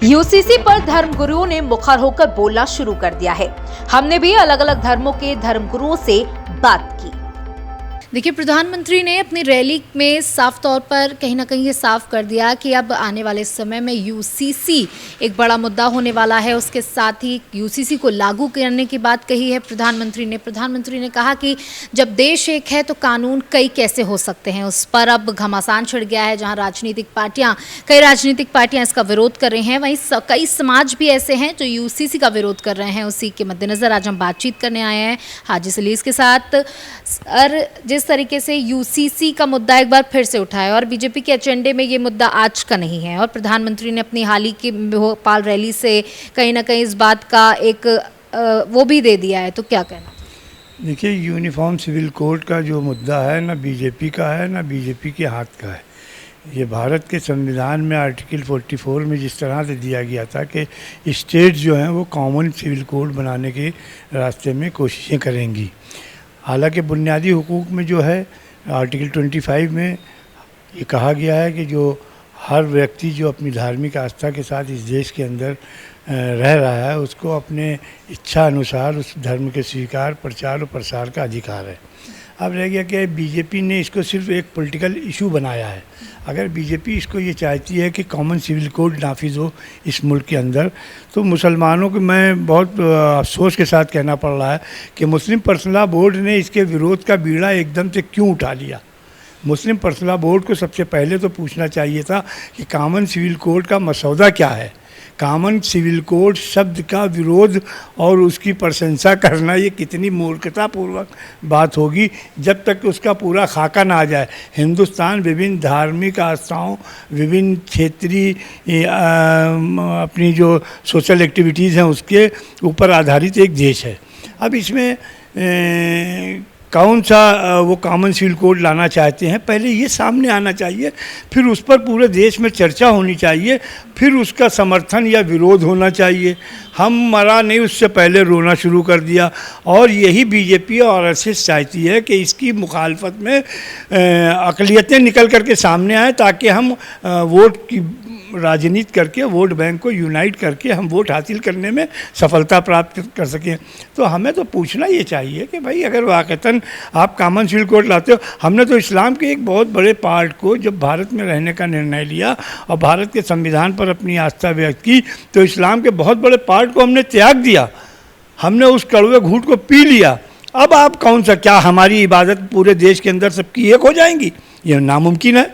UCC पर धर्मगुरुओं ने मुखर होकर बोलना शुरू कर दिया है। हमने भी अलग अलग धर्मों के धर्मगुरुओं से बात की। देखिए, प्रधानमंत्री ने अपनी रैली में साफ तौर पर कहीं ना कहीं ये साफ कर दिया कि अब आने वाले समय में यूसीसी एक बड़ा मुद्दा होने वाला है। उसके साथ ही यूसीसी को लागू करने की बात कही है प्रधानमंत्री ने कहा कि जब देश एक है तो कानून कई कैसे हो सकते हैं, उस पर अब घमासान छिड़ गया है। जहां कई राजनीतिक पार्टियां इसका विरोध कर रही हैं, वहीं कई समाज भी ऐसे हैं जो यूसीसी का विरोध कर रहे हैं। उसी के मद्देनजर आज हम बातचीत करने आए हैं हाजी सलीस के साथ। जिस तरीके से यूसीसी का मुद्दा एक बार फिर से उठा है और बीजेपी के एजेंडे में ये मुद्दा आज का नहीं है, और प्रधानमंत्री ने अपनी हाल ही की भोपाल रैली से कहीं ना कहीं इस बात का एक वो भी दे दिया है, तो क्या कहना? देखिए, यूनिफॉर्म सिविल कोड का जो मुद्दा है ना बीजेपी का है ना बीजेपी के हाथ का है। ये भारत के संविधान में आर्टिकल 44 में जिस तरह से दिया गया था कि स्टेट जो हैं वो कॉमन सिविल कोड बनाने के रास्ते में कोशिशें करेंगी। हालांकि बुनियादी हुकूक में जो है आर्टिकल 25 में ये कहा गया है कि जो हर व्यक्ति जो अपनी धार्मिक आस्था के साथ इस देश के अंदर रह रहा है उसको अपने इच्छा अनुसार उस धर्म के स्वीकार, प्रचार और प्रसार का अधिकार है। अब रह गया कि बीजेपी ने इसको सिर्फ एक पॉलिटिकल इशू बनाया है। अगर बीजेपी इसको ये चाहती है कि कॉमन सिविल कोड नाफिज हो इस मुल्क के अंदर, तो मुसलमानों को मैं बहुत अफसोस के साथ कहना पड़ रहा है कि मुस्लिम पर्सनल लॉ बोर्ड ने इसके विरोध का बीड़ा एकदम से क्यों उठा लिया। मुस्लिम पर्सनल लॉ बोर्ड को सबसे पहले तो पूछना चाहिए था कि कॉमन सिविल कोड का मसौदा क्या है। कॉमन सिविल कोड शब्द का विरोध और उसकी प्रशंसा करना ये कितनी मूर्खतापूर्वक बात होगी जब तक उसका पूरा खाका ना आ जाए। हिंदुस्तान विभिन्न धार्मिक आस्थाओं, विभिन्न क्षेत्रीय अपनी जो सोशल एक्टिविटीज़ हैं उसके ऊपर आधारित एक देश है। अब इसमें कौन सा वो कॉमन सिविल कोड लाना चाहते हैं, पहले ये सामने आना चाहिए, फिर उस पर पूरे देश में चर्चा होनी चाहिए, फिर उसका समर्थन या विरोध होना चाहिए। हम मरा नहीं उससे पहले रोना शुरू कर दिया, और यही बीजेपी और आरएसएस चाहती है कि इसकी मुखालफत में अक़लियतें निकल करके सामने आए ताकि हम वोट की राजनीति करके वोट बैंक को यूनाइट करके हम वोट हासिल करने में सफलता प्राप्त कर सकें। तो हमें तो पूछना ये चाहिए कि भाई अगर वाक़तन आप कॉमन सिविल कोड लाते हो, हमने तो इस्लाम के एक बहुत बड़े पार्ट को जब भारत में रहने का निर्णय लिया और भारत के संविधान पर अपनी आस्था व्यक्त की, तो इस्लाम के बहुत बड़े पार्ट को हमने त्याग दिया, हमने उस कड़वे घूंट को पी लिया। अब आप कौन सा, क्या हमारी इबादत पूरे देश के अंदर सबकी एक हो जाएंगी? ये नामुमकिन है,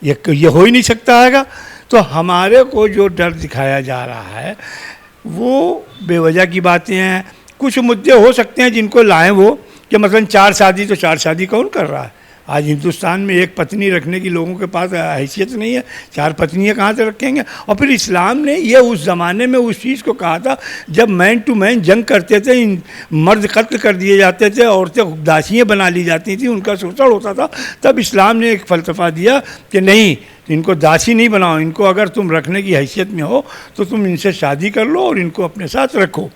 ये हो ही नहीं सकता है। तो हमारे को जो डर दिखाया जा रहा है वो बेवजह की बातें हैं। कुछ मुद्दे हो सकते हैं जिनको लाएं वो, कि मसलन 4 शादी, तो 4 शादी कौन कर रहा है? आज हिंदुस्तान में एक पत्नी रखने की लोगों के पास हैसियत नहीं है, 4 पत्नियां कहाँ से रखेंगे? और फिर इस्लाम ने ये उस ज़माने में उस चीज़ को कहा था जब मैन टू मैन जंग करते थे, मर्द कत्ल कर दिए जाते थे, औरतें दासियाँ बना ली जाती थी, उनका शोषण होता था, तब इस्लाम ने एक फ़लसफ़ा दिया कि नहीं, इनको दासी नहीं बनाओ, इनको अगर तुम रखने की हैसियत में हो तो तुम इनसे शादी कर लो और इनको अपने साथ रखो।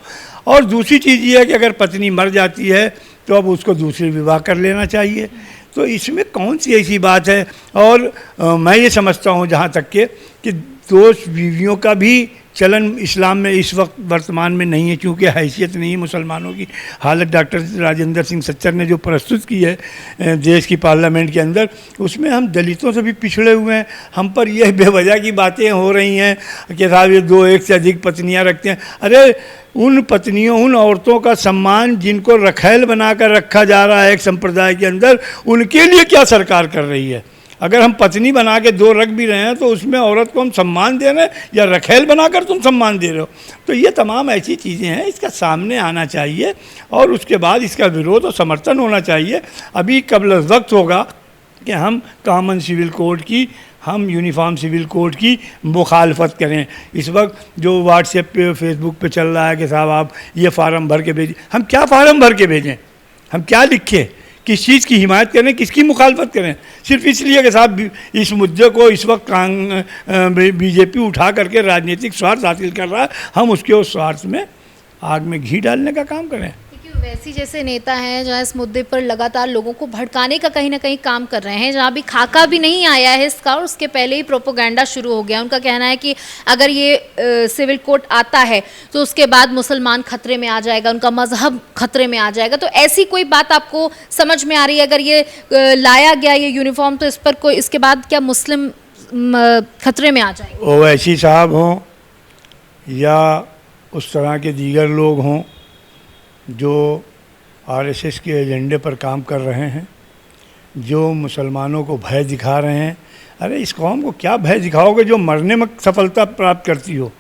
और दूसरी चीज़ ये है कि अगर पत्नी मर जाती है तो अब उसको दूसरे विवाह कर लेना चाहिए। तो इसमें कौन सी ऐसी बात है? और मैं ये समझता हूँ जहाँ तक कि 2 बीवियों का भी चलन इस्लाम में इस वक्त वर्तमान में नहीं है, क्योंकि हैसियत नहीं है मुसलमानों की। हालत डॉक्टर राजेंद्र सिंह सच्चर ने जो प्रस्तुत की है देश की पार्लियामेंट के अंदर, उसमें हम दलितों से भी पिछड़े हुए हैं। हम पर यह बेवजह की बातें हो रही हैं कि साहब ये 2 एक से अधिक पत्नियां रखते हैं। अरे उन पत्नियों, उन औरतों का सम्मान जिनको रखैल बनाकर रखा जा रहा है एक संप्रदाय के अंदर, उनके लिए क्या सरकार कर रही है? अगर हम पत्नी बना के 2 रख भी रहे हैं तो उसमें औरत को हम सम्मान दे रहे हैं या रखैल बनाकर तुम सम्मान दे रहे हो? तो ये तमाम ऐसी चीज़ें हैं, इसका सामने आना चाहिए और उसके बाद इसका विरोध और समर्थन होना चाहिए। अभी कबल वक्त होगा कि हम कॉमन सिविल कोड की, हम यूनिफॉर्म सिविल कोड की मुखालफत करें। इस वक्त जो व्हाट्सएप पे, फेसबुक पे चल रहा है कि साहब आप ये फार्म भर के भेजें, हम क्या फार्म भर के भेजें? हम क्या लिखें? किस चीज़ की हिमायत करें, किसकी मुखालफत करें? सिर्फ इसलिए कि साहब इस मुद्दे को इस वक्त बीजेपी उठा करके राजनीतिक स्वार्थ हासिल कर रहा है, हम उसके उस स्वार्थ में आग में घी डालने का काम करें। वैसी जैसे नेता हैं जहाँ इस मुद्दे पर लगातार लोगों को भड़काने का कहीं ना कहीं काम कर रहे हैं, जहाँ भी खाका भी नहीं आया है इसका और उसके पहले ही प्रोपोगंडा शुरू हो गया। उनका कहना है कि अगर ये सिविल कोड आता है तो उसके बाद मुसलमान खतरे में आ जाएगा, उनका मजहब खतरे में आ जाएगा। तो ऐसी कोई बात आपको समझ में आ रही है? अगर ये लाया गया ये यूनिफॉर्म तो इस पर कोई इसके बाद क्या मुस्लिम खतरे में आ जाएंगे? ओवैसी साहब हों या उस तरह के दीगर लोग हों जो आरएसएस के एजेंडे पर काम कर रहे हैं, जो मुसलमानों को भय दिखा रहे हैं। अरे इस कौम को क्या भय दिखाओगे जो मरने में सफलता प्राप्त करती हो,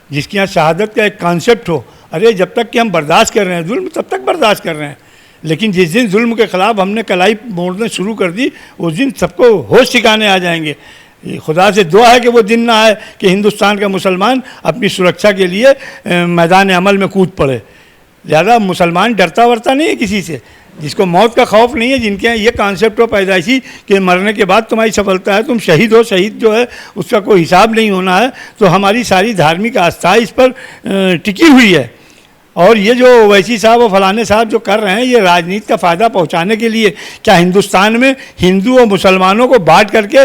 जिसके यहाँ शहादत का एक कॉन्सेप्ट हो। अरे जब तक कि हम बर्दाश्त कर रहे हैं जुल्म, तब तक बर्दाश्त कर रहे हैं, लेकिन जिस दिन जुल्म के ख़िलाफ़ हमने कलाई मोड़ना शुरू कर दी, उस दिन सबको होश ठिकाने आ जाएंगे। खुदा से दुआ है कि वो दिन ना आए कि हिंदुस्तान का मुसलमान अपनी सुरक्षा के लिए मैदान अमल में कूद पड़े। ज़्यादा मुसलमान डरता वरता नहीं है किसी से, जिसको मौत का खौफ नहीं है, जिनके यहाँ ये कॉन्सेप्ट हो पैदाइशी कि मरने के बाद तुम्हारी सफलता है, तुम शहीद हो, शहीद जो है उसका कोई हिसाब नहीं होना है। तो हमारी सारी धार्मिक आस्था इस पर टिकी हुई है। और ये जो ओवैसी साहब और फलाने साहब जो कर रहे हैं, ये राजनीति का फ़ायदा पहुंचाने के लिए। क्या हिंदुस्तान में हिंदू और मुसलमानों को बांट करके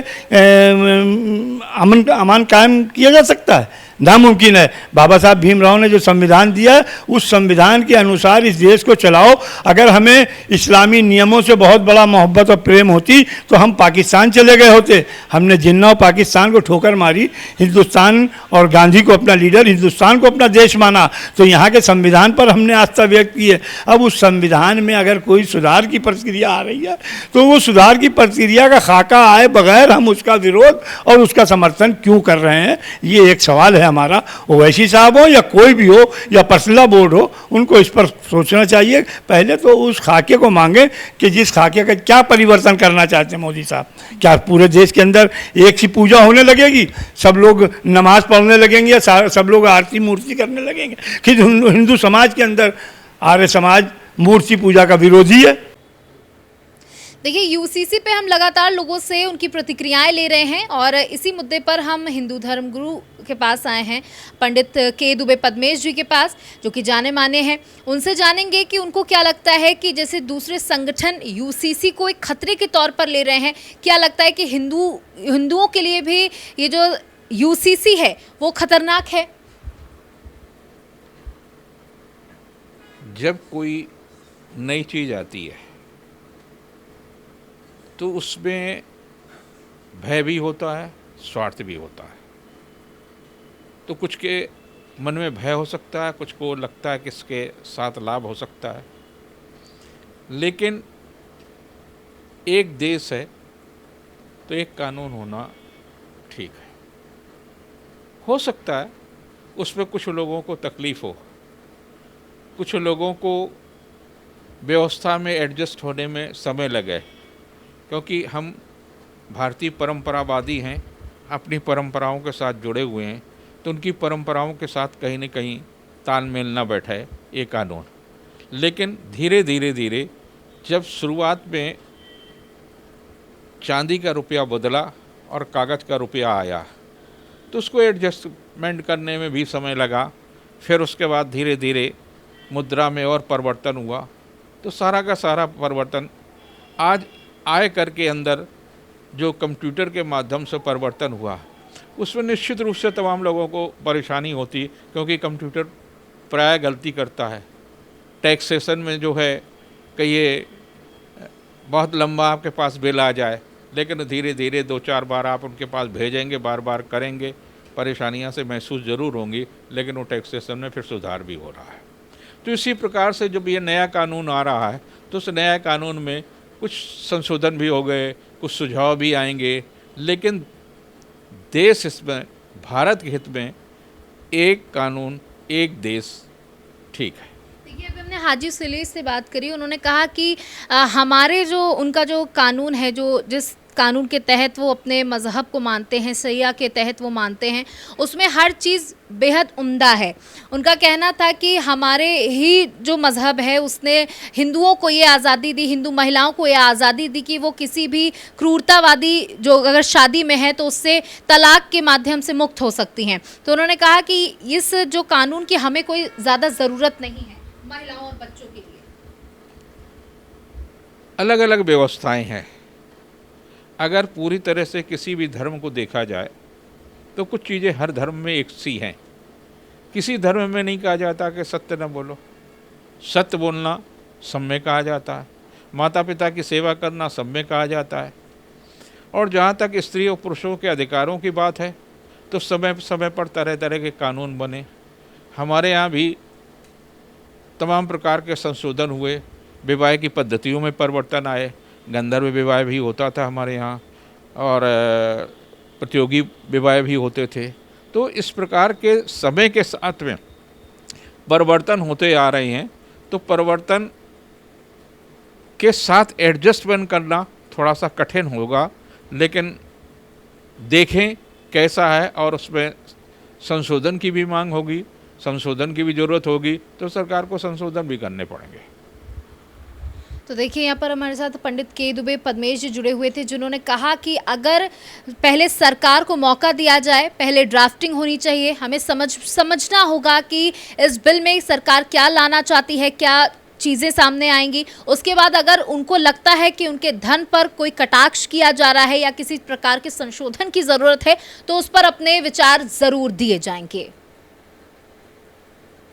अमन कायम किया जा सकता है? नामुमकिन है। बाबा साहब भीमराव ने जो संविधान दिया है, उस संविधान के अनुसार इस देश को चलाओ। अगर हमें इस्लामी नियमों से बहुत बड़ा मोहब्बत और प्रेम होती तो हम पाकिस्तान चले गए होते। हमने जिन्ना और पाकिस्तान को ठोकर मारी, हिंदुस्तान और गांधी को अपना लीडर, हिंदुस्तान को अपना देश माना, तो यहाँ के संविधान पर हमने आस्था व्यक्त की है। अब उस संविधान में अगर कोई सुधार की प्रक्रिया आ रही है तो वो सुधार की प्रक्रिया का खाका आए बगैर हम उसका विरोध और उसका समर्थन क्यों कर रहे हैं, ये एक सवाल है हमारा। ओवैसी साहब हो या कोई भी हो या पर्सनल बोर्ड हो, उनको इस पर सोचना चाहिए। पहले तो उस खाके को मांगे कि जिस खाके का क्या परिवर्तन करना चाहते हैं मोदी साहब। क्या पूरे देश के अंदर एक सी पूजा होने लगेगी, सब लोग नमाज पढ़ने लगेंगे या सब लोग आरती मूर्ति करने लगेंगे? कि हिंदू समाज के अंदर आर्य समाज मूर्ति पूजा का विरोधी है। देखिए, यूसीसी पे हम लगातार लोगों से उनकी प्रतिक्रियाएं ले रहे हैं और इसी मुद्दे पर हम हिंदू धर्म गुरु के पास आए हैं, पंडित के दुबे पद्मेश जी के पास, जो कि जाने माने हैं। उनसे जानेंगे कि उनको क्या लगता है कि जैसे दूसरे संगठन यूसीसी को एक खतरे के तौर पर ले रहे हैं, क्या लगता है कि हिंदुओं के लिए भी ये जो यूसीसी है वो खतरनाक है? जब कोई नई चीज़ आती है तो उसमें भय भी होता है, स्वार्थ भी होता है। तो कुछ के मन में भय हो सकता है, कुछ को लगता है कि इसके साथ लाभ हो सकता है। लेकिन एक देश है तो एक कानून होना ठीक है। हो सकता है उसमें कुछ लोगों को तकलीफ़ हो, कुछ लोगों को व्यवस्था में एडजस्ट होने में समय लगे, क्योंकि हम भारतीय परंपरावादी हैं, अपनी परंपराओं के साथ जुड़े हुए हैं, तो उनकी परंपराओं के साथ कहीं न कहीं तालमेल न बैठा है ये कानून। लेकिन धीरे धीरे जब शुरुआत में चांदी का रुपया बदला और कागज़ का रुपया आया तो उसको एडजस्टमेंट करने में भी समय लगा। फिर उसके बाद धीरे धीरे मुद्रा में और परिवर्तन हुआ, तो सारा का सारा परिवर्तन आज आय कर के अंदर जो कंप्यूटर के माध्यम से परिवर्तन हुआ, उसमें निश्चित रूप से तमाम लोगों को परेशानी होती, क्योंकि कंप्यूटर प्राय गलती करता है। टैक्सेशन में जो है कि ये बहुत लंबा आपके पास बिल आ जाए, लेकिन धीरे धीरे 2-4 बार आप उनके पास भेजेंगे, बार बार करेंगे, परेशानियां से महसूस ज़रूर होंगी, लेकिन वो टैक्सेशन में फिर सुधार भी हो रहा है। तो इसी प्रकार से जब ये नया कानून आ रहा है तो उस नया कानून में कुछ संशोधन भी हो गए, कुछ सुझाव भी आएंगे, लेकिन देश इसमें भारत के हित में एक कानून एक देश ठीक है। देखिए, अभी हमने हाजी सुलेह से बात करी, उन्होंने कहा कि हमारे जो उनका जो कानून है, जो जिस कानून के तहत वो अपने मज़हब को मानते हैं, शरिया के तहत वो मानते हैं, उसमें हर चीज़ बेहद उम्दा है। उनका कहना था कि हमारे ही जो मज़हब है उसने हिंदुओं को ये आज़ादी दी, हिंदू महिलाओं को ये आज़ादी दी कि वो किसी भी क्रूरतावादी जो अगर शादी में है तो उससे तलाक के माध्यम से मुक्त हो सकती हैं। तो उन्होंने कहा कि इस जो कानून की हमें कोई ज़्यादा ज़रूरत नहीं है महिलाओं और बच्चों के लिए। अलग अलग व्यवस्थाएं हैं। अगर पूरी तरह से किसी भी धर्म को देखा जाए तो कुछ चीज़ें हर धर्म में एक सी हैं। किसी धर्म में नहीं कहा जाता कि सत्य न बोलो, सत्य बोलना सब में कहा जाता है। माता पिता की सेवा करना सब में कहा जाता है। और जहाँ तक स्त्री और पुरुषों के अधिकारों की बात है तो समय समय पर तरह तरह के कानून बने। हमारे यहाँ भी तमाम प्रकार के संशोधन हुए, विवाह की पद्धतियों में परिवर्तन आए। गंधर्व विवाह भी होता था हमारे यहाँ और प्रतियोगी विवाह भी होते थे। तो इस प्रकार के समय के साथ में परिवर्तन होते आ रहे हैं। तो परिवर्तन के साथ एडजस्टमेंट करना थोड़ा सा कठिन होगा, लेकिन देखें कैसा है और उसमें संशोधन की भी मांग होगी, संशोधन की भी ज़रूरत होगी, तो सरकार को संशोधन भी करने पड़ेंगे। तो देखिए यहाँ पर हमारे साथ पंडित के दुबे पद्मेश जी जुड़े हुए थे, जिन्होंने कहा कि अगर पहले सरकार को मौका दिया जाए, पहले ड्राफ्टिंग होनी चाहिए, हमें समझना होगा कि इस बिल में सरकार क्या लाना चाहती है, क्या चीज़ें सामने आएंगी। उसके बाद अगर उनको लगता है कि उनके धन पर कोई कटाक्ष किया जा रहा है या किसी प्रकार के संशोधन की ज़रूरत है तो उस पर अपने विचार ज़रूर दिए जाएंगे।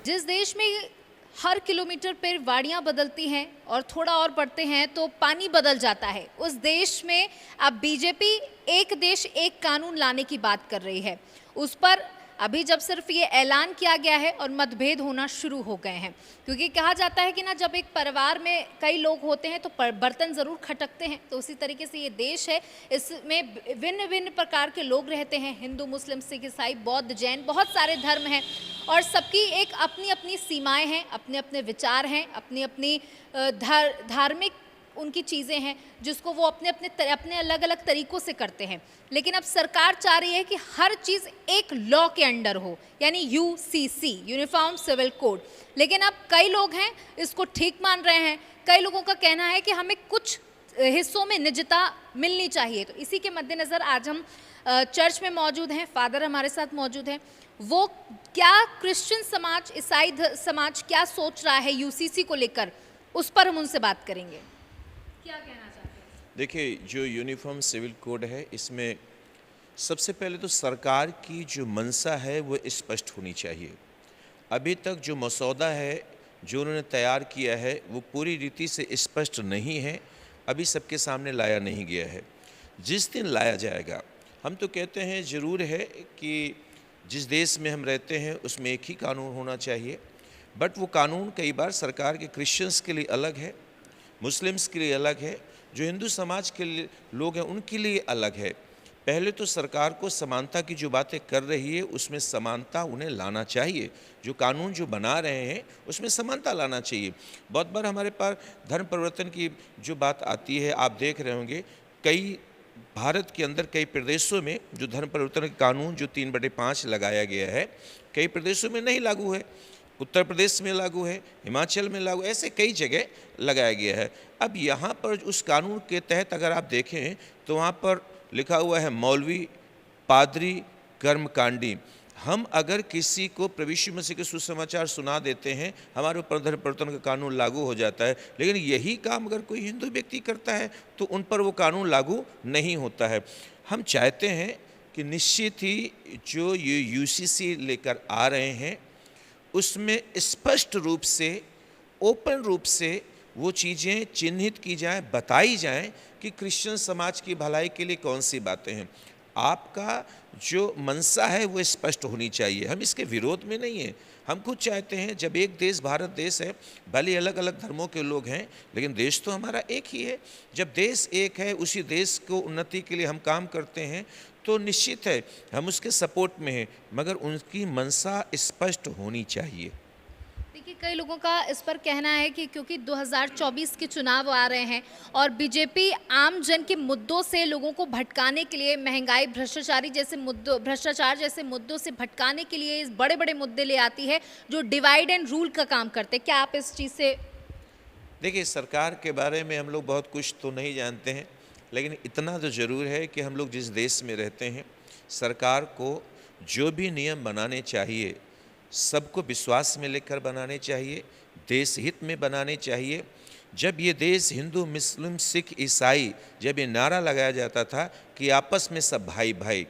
जिस देश में हर किलोमीटर पर वाड़ियाँ बदलती हैं और थोड़ा और बढ़ते हैं तो पानी बदल जाता है, उस देश में अब बीजेपी एक देश एक कानून लाने की बात कर रही है। उस पर अभी जब सिर्फ ये ऐलान किया गया है और मतभेद होना शुरू हो गए हैं, क्योंकि कहा जाता है कि ना जब एक परिवार में कई लोग होते हैं तो बर्तन ज़रूर खटकते हैं। तो उसी तरीके से ये देश है, इसमें भिन्न भिन्न प्रकार के लोग रहते हैं, हिंदू, मुस्लिम, सिख, ईसाई, बौद्ध, जैन, बहुत सारे धर्म हैं और सबकी एक अपनी अपनी सीमाएं हैं, अपने अपने विचार हैं, अपनी अपनी धार्मिक उनकी चीज़ें हैं जिसको वो अपने अलग अलग तरीक़ों से करते हैं। लेकिन अब सरकार चाह रही है कि हर चीज़ एक लॉ के अंडर हो, यानी यूसीसी, यूनिफॉर्म सिविल कोड। लेकिन अब कई लोग हैं इसको ठीक मान रहे हैं, कई लोगों का कहना है कि हमें कुछ हिस्सों में निजता मिलनी चाहिए। तो इसी के मद्देनज़र आज हम चर्च में मौजूद हैं, फादर हमारे साथ मौजूद हैं। वो क्या क्रिश्चियन समाज, ईसाई समाज क्या सोच रहा है यूसीसी को लेकर, उस पर हम उनसे बात करेंगे। क्या कहना चाहते हैं? देखिए, जो यूनिफॉर्म सिविल कोड है, इसमें सबसे पहले तो सरकार की जो मंशा है वो स्पष्ट होनी चाहिए। अभी तक जो मसौदा है जो उन्होंने तैयार किया है वो पूरी रीति से स्पष्ट नहीं है, अभी सबके सामने लाया नहीं गया है। जिस दिन लाया जाएगा, हम तो कहते हैं ज़रूर है कि जिस देश में हम रहते हैं उसमें एक ही कानून होना चाहिए, बट वो कानून कई बार सरकार के क्रिश्चियंस के लिए अलग है, मुस्लिम्स के लिए अलग है, जो हिंदू समाज के लिए लोग हैं उनके लिए अलग है। पहले तो सरकार को समानता की जो बातें कर रही है उसमें समानता उन्हें लाना चाहिए। जो कानून जो बना रहे हैं उसमें समानता लाना चाहिए। बहुत बार हमारे पास धर्म परिवर्तन की जो बात आती है, आप देख रहे होंगे कई भारत के अंदर कई प्रदेशों में जो धर्म परिवर्तन का कानून जो 3/5 लगाया गया है, कई प्रदेशों में नहीं लागू है। उत्तर प्रदेश में लागू है, हिमाचल में लागू, ऐसे कई जगह लगाया गया है। अब यहाँ पर उस कानून के तहत अगर आप देखें तो वहाँ पर लिखा हुआ है मौलवी, पादरी, कर्मकांडी। हम अगर किसी को प्रभु यीशु मसीह के सुसमाचार सुना देते हैं, हमारे ऊपर धर्म परिवर्तन का कानून लागू हो जाता है। लेकिन यही काम अगर कोई हिंदू व्यक्ति करता है तो उन पर वो कानून लागू नहीं होता है। हम चाहते हैं कि निश्चित ही जो ये यूसीसी लेकर आ रहे हैं उसमें स्पष्ट रूप से, ओपन रूप से वो चीज़ें चिन्हित की जाएं, बताई जाएं कि क्रिश्चियन समाज की भलाई के लिए कौन सी बातें हैं। आपका जो मंशा है वो स्पष्ट होनी चाहिए। हम इसके विरोध में नहीं हैं, हम खुद चाहते हैं जब एक देश भारत देश है, भले अलग अलग धर्मों के लोग हैं लेकिन देश तो हमारा एक ही है। जब देश एक है, उसी देश को उन्नति के लिए हम काम करते हैं तो निश्चित है हम उसके सपोर्ट में हैं, मगर उनकी मंशा स्पष्ट होनी चाहिए। देखिए, कई लोगों का इस पर कहना है कि क्योंकि 2024 के चुनाव आ रहे हैं और बीजेपी आम जन के मुद्दों से लोगों को भटकाने के लिए, महंगाई, भ्रष्टाचार जैसे मुद्दों से भटकाने के लिए इस बड़े बड़े मुद्दे ले आती है जो डिवाइड एंड रूल का काम करते हैं। क्या आप इस चीज़ से? देखिए, सरकार के बारे में हम लोग बहुत कुछ तो नहीं जानते हैं, लेकिन इतना तो ज़रूर है कि हम लोग जिस देश में रहते हैं, सरकार को जो भी नियम बनाने चाहिए सबको विश्वास में लेकर बनाने चाहिए, देश हित में बनाने चाहिए। जब ये देश हिंदू मुस्लिम सिख ईसाई, जब ये नारा लगाया जाता था कि आपस में सब भाई भाई,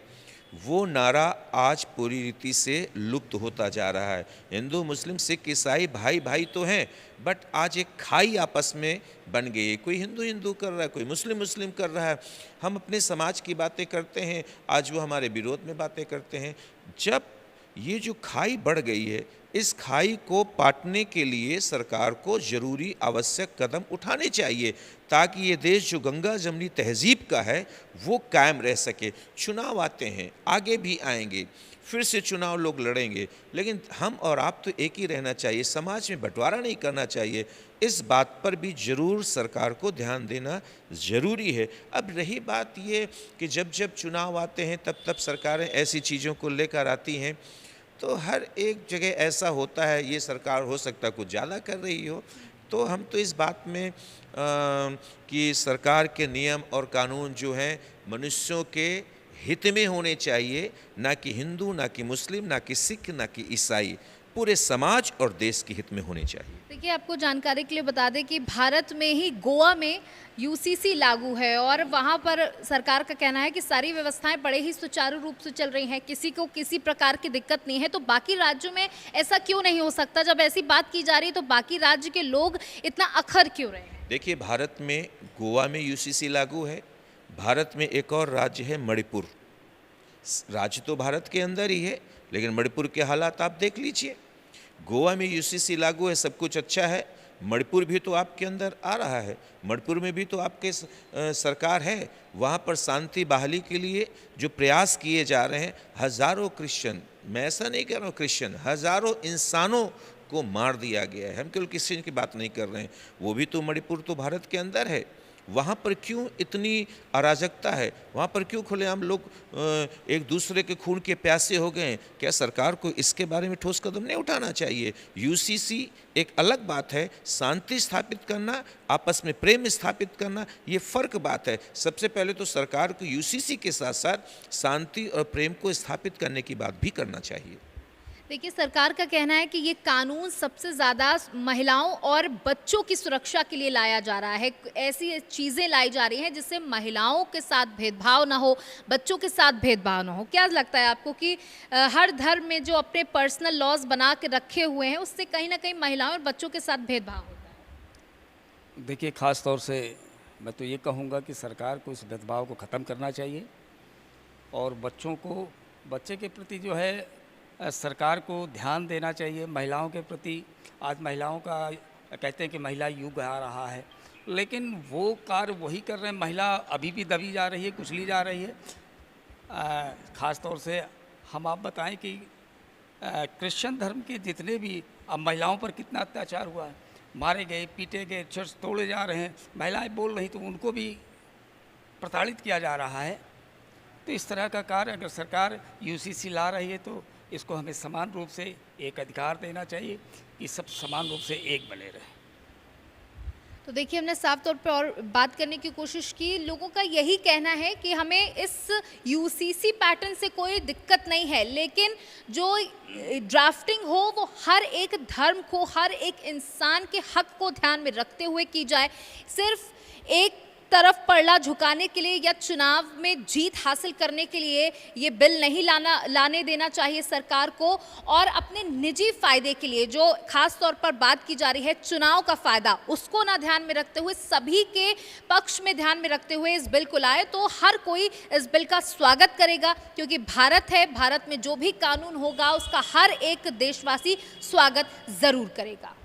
वो नारा आज पूरी रीति से लुप्त होता जा रहा है। हिंदू मुस्लिम सिख ईसाई भाई भाई तो हैं, बट आज एक खाई आपस में बन गई है। कोई हिंदू हिंदू कर रहा है, कोई मुस्लिम मुस्लिम कर रहा है। हम अपने समाज की बातें करते हैं, आज वो हमारे विरोध में बातें करते हैं। जब ये जो खाई बढ़ गई है, इस खाई को पाटने के लिए सरकार को ज़रूरी आवश्यक कदम उठाने चाहिए, ताकि ये देश जो गंगा जमनी तहजीब का है वो कायम रह सके। चुनाव आते हैं, आगे भी आएंगे, फिर से चुनाव लोग लड़ेंगे, लेकिन हम और आप तो एक ही रहना चाहिए, समाज में बंटवारा नहीं करना चाहिए। इस बात पर भी ज़रूर सरकार को ध्यान देना ज़रूरी है। अब रही बात ये कि जब जब चुनाव आते हैं तब तब सरकारें ऐसी चीज़ों को लेकर आती हैं, तो हर एक जगह ऐसा होता है। ये सरकार हो सकता है कुछ ज़्यादा कर रही हो, तो हम तो इस बात में कि सरकार के नियम और कानून जो हैं मनुष्यों के हित में होने चाहिए, ना कि हिंदू, ना कि मुस्लिम, ना कि सिख, ना कि ईसाई, पूरे समाज और देश के हित में होने चाहिए। देखिए, आपको जानकारी के लिए बता दें कि भारत में ही गोवा में यूसीसी लागू है और वहाँ पर सरकार का कहना है कि सारी व्यवस्थाएं बड़े ही सुचारू रूप से चल रही हैं, किसी को किसी प्रकार की दिक्कत नहीं है। तो बाकी राज्यों में ऐसा क्यों नहीं हो सकता? जब ऐसी बात की जा रही है तो बाकी राज्य के लोग इतना अखर क्यों रहे हैं? देखिए, भारत में गोवा में यूसीसी लागू है। भारत में एक और राज्य है मणिपुर। राज्य तो भारत के अंदर ही है, लेकिन मणिपुर के हालात आप देख लीजिए। गोवा में यूसीसी लागू है, सब कुछ अच्छा है। मणिपुर भी तो आपके अंदर आ रहा है, मणिपुर में भी तो आपके सरकार है। वहाँ पर शांति बहाली के लिए जो प्रयास किए जा रहे हैं, हज़ारों क्रिश्चियन, मैं ऐसा नहीं कह रहा हूँ क्रिश्चियन, हज़ारों इंसानों को मार दिया गया है। हम केवल क्रिश्चियन की बात नहीं कर रहे हैं, वो भी तो मणिपुर तो भारत के अंदर है। वहाँ पर क्यों इतनी अराजकता है? वहाँ पर क्यों खुलेआम लोग एक दूसरे के खून के प्यासे हो गए हैं? क्या सरकार को इसके बारे में ठोस कदम नहीं उठाना चाहिए? यूसीसी एक अलग बात है, शांति स्थापित करना, आपस में प्रेम स्थापित करना, ये फ़र्क बात है। सबसे पहले तो सरकार को यूसीसी के साथ साथ शांति और प्रेम को स्थापित करने की बात भी करना चाहिए। देखिए, सरकार का कहना है कि ये कानून सबसे ज़्यादा महिलाओं और बच्चों की सुरक्षा के लिए लाया जा रहा है। ऐसी चीज़ें लाई जा रही हैं जिससे महिलाओं के साथ भेदभाव ना हो, बच्चों के साथ भेदभाव ना हो। क्या लगता है आपको कि हर धर्म में जो अपने पर्सनल लॉज बना के रखे हुए हैं, उससे कहीं ना कहीं महिलाओं और बच्चों के साथ भेदभाव होता है? देखिए, ख़ास तौर से मैं तो ये कहूँगा कि सरकार को इस भेदभाव को ख़त्म करना चाहिए और बच्चे के प्रति जो है सरकार को ध्यान देना चाहिए। महिलाओं के प्रति आज महिलाओं का कहते हैं कि महिला युग आ रहा है, लेकिन वो कार्य वही कर रहे हैं। महिला अभी भी दबी जा रही है, कुचली जा रही है। ख़ास तौर से हम आप बताएं कि क्रिश्चियन धर्म के जितने भी अब महिलाओं पर कितना अत्याचार हुआ है, मारे गए, पीटे गए, चर्च तोड़े जा रहे हैं, महिलाएं बोल रही तो उनको भी प्रताड़ित किया जा रहा है। तो इस तरह का कार्य अगर सरकार यूसीसी ला रही है तो इसको हमें समान रूप से एक अधिकार देना चाहिए कि सब समान रूप से एक बने रहें। तो देखिए, हमने साफ तौर पर और बात करने की कोशिश की। लोगों का यही कहना है कि हमें इस यूसीसी पैटर्न से कोई दिक्कत नहीं है, लेकिन जो ड्राफ्टिंग हो वो हर एक धर्म को, हर एक इंसान के हक को ध्यान में रखते हुए की जाए। सिर्फ एक तरफ पलड़ा झुकाने के लिए या चुनाव में जीत हासिल करने के लिए ये बिल नहीं लाने देना चाहिए सरकार को। और अपने निजी फायदे के लिए जो खास तौर पर बात की जा रही है चुनाव का फायदा, उसको ना ध्यान में रखते हुए, सभी के पक्ष में ध्यान में रखते हुए इस बिल को लाए तो हर कोई इस बिल का स्वागत करेगा, क्योंकि भारत है, भारत में जो भी कानून होगा उसका हर एक देशवासी स्वागत जरूर करेगा।